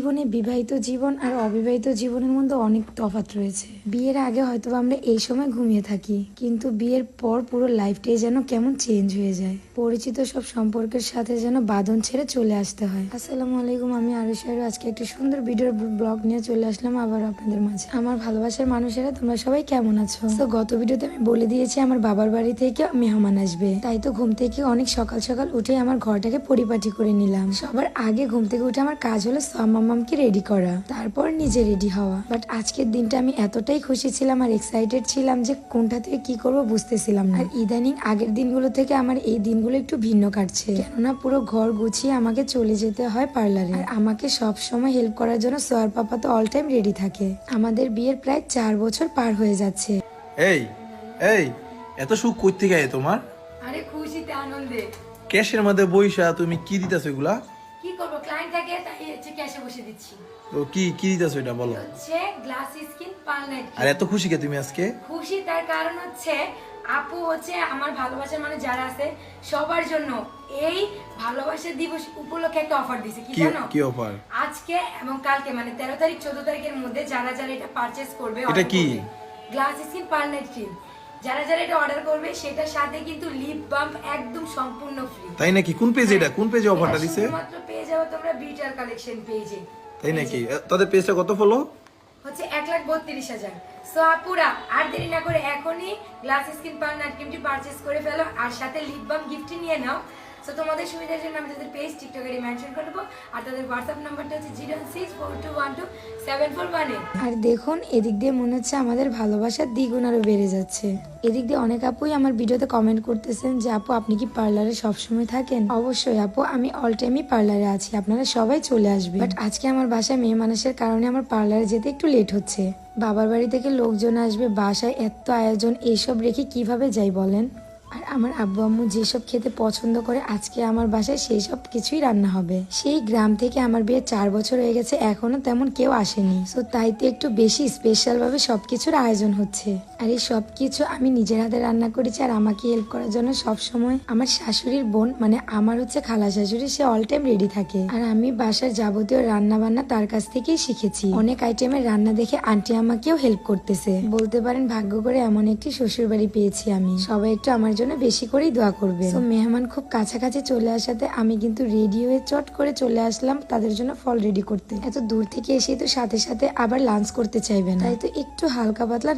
জীবনে বিবাহিত জীবন আর অবিবাহিত জীবনের মধ্যে অনেক তফাৎ রয়েছে। বিয়ের আগে হয়তো আমরা এই সময় ঘুমিয়ে থাকি, কিন্তু বিয়ের পর পুরো লাইফটাই যেন কেমন চেঞ্জ হয়ে যায়। পরিচিত সব সম্পর্কের সাথে যেন বাঁধন ছেড়ে চলে আসতে হয়। আসসালামু আলাইকুম, আমি আরুষা। আজকে একটি সুন্দর ভিডিওর ব্লগ নিয়ে চলে আসলাম আবার আপনাদের মাঝে। আমার ভালোবাসার মানুষেরা, তোমরা সবাই কেমন আছো? তো গত ভিডিওতে আমি বলে দিয়েছি আমার বাবার বাড়ি থেকে মেহমান আসবে, তাই তো ঘুম থেকে অনেক সকাল সকাল উঠে আমার ঘরটাকে পরিপাটি করে নিলাম। সবার আগে ঘুম থেকে উঠে আমার কাজ হলো মাম্মামকে রেডি করা, তারপর নিজে রেডি হওয়া। বাট আজকের দিনটা আমি এতটাই খুশি ছিলাম আর এক্সাইটেড ছিলাম যে কোনটা থেকে কি করবো বুঝতেছিলাম না। আর ইদানিং আগের দিনগুলো থেকে আমার এই দিনগুলো একটু ভিন্ন কাটছে, কেননা পুরো ঘর গুছিয়ে আমাকে চলে যেতে হয় পার্লারে। আর আমাকে সব সময় হেল্প করার জন্য সোয়ার পাপা তো অল টাইম রেডি থাকে। আমাদের বিয়ের প্রায় 4 বছর পার হয়ে যাচ্ছে। এই এই এত সুখ কই থেকে আয় তোমার? আরে খুশিতে আনন্দে। ক্যাশের মধ্যে বইসা তুমি কি দিতেছো এগুলা? কি করব, ক্লায়েন্ট থাকে তাই হচ্ছে ক্যাশে বসে দিচ্ছি। তো কি দিতেছো এটা বলো? হচ্ছে গ্লাস স্কিন পার্লার। আর এত খুশি কে তুমি আজকে? খুশি তার কারণ হচ্ছে আপু হচ্ছে আমার ভালোবাসার মানে যারা আছে সবার জন্য এই ভালোবাসা দিবস উপলক্ষে একটা অফার দিয়েছে। কি জানো? কি অফার? আজকে এবং কালকে মানে 13 তারিখ 14 তারিখের মধ্যে যারা যারা এটা পারচেজ করবে, এটা কি? গ্লাস স্কিন পার্লার ক্রিম, যারা যারা এটা অর্ডার করবে সেটার সাথে কিন্তু লিপ বাম একদম সম্পূর্ণ ফ্রি। তাই নাকি? কোন পেজে এটা? কোন পেজে অফারটা দিছে? শুধুমাত্র পেয়ে যাবে তোমরা বিটার কালেকশন পেজে। তাই নাকি? তাদের পেজটা কত ফলো? হচ্ছে 1,32,000। সো আপুরা আর দেরি না করে এখনই গ্লাস স্কিন পার্লার ক্রিমটি পারচেজ করে ফেলো আর সাথে লিপ বাম গিফট নিয়ে নাও। সো তোমাদের সুবিধার জন্য আমি তাদের পেজ টিকটকে মেনশন করে দেবো, আর তাদের হোয়াটসঅ্যাপ নাম্বারটা হচ্ছে 01642127418। আর দেখুন, এদিক দিয়ে মনে হচ্ছে আমাদের ভালোবাসার দ্বিগুণ আরো বেড়ে যাচ্ছে। এদিক দিয়ে অনেক আপুই আমার ভিডিওতে কমেন্ট করতেছেন যে আপু আপনি কি পার্লারে সবসময় থাকেন? অবশ্যই আপু, আমি অল টাইমই পার্লারে আছি, আপনারা সবাই চলে আসবেন। বাট আজকে আমার বাসায় মেয়ে মানুষের কারণে আমার পার্লারে যেতে একটু লেট হচ্ছে। বাবার বাড়ি থেকে লোকজন আসবে, বাসায় এত আয়োজন, এইসব রেখে কিভাবে যাই বলেন? আর আমার আব্বু আম্মু যেসব খেতে পছন্দ করে আজকে আমার বাসায় সেই সব কিছুই রান্না হবে। সেই গ্রাম থেকে আমার বিয়ে 4 বছর হয়ে গেছে, এখনো তেমন কেউ আসেনি। সো তাই তো একটু বেশি স্পেশাল ভাবে সবকিছুর আয়োজন হচ্ছে। আর এই সবকিছু আমি নিজের হাতে রান্না করেছি। আর আমাকে হেল্প করার জন্য সব সময় আমার শাশুড়ির বোন, মানে আমার হচ্ছে খালা শাশুড়ি, সে অল টাইম রেডি থাকে। আর আমি বাসার যাবতীয় রান্না বান্না তার কাছ থেকেই শিখেছি। অনেক আইটেমের রান্না দেখে আন্টি আমাকেও হেল্প করতেছে। বলতে পারেন ভাগ্য করে এমন একটি শ্বশুর বাড়ি পেয়েছি আমি। সবাই একটু আমার জন্য বেশি করেই দোয়া করবে। তো মেহমান খুব কাছাকাছি চলে আসাতে আমি কিন্তু রেডি হয়ে চট করে চলে আসলাম তাদের জন্য ফল রেডি করতে। এত দূর থেকে এসে তো সাথে সাথে আবার লাঞ্চ করতে চাইবে না, তাই তো একটু হালকা পাতলা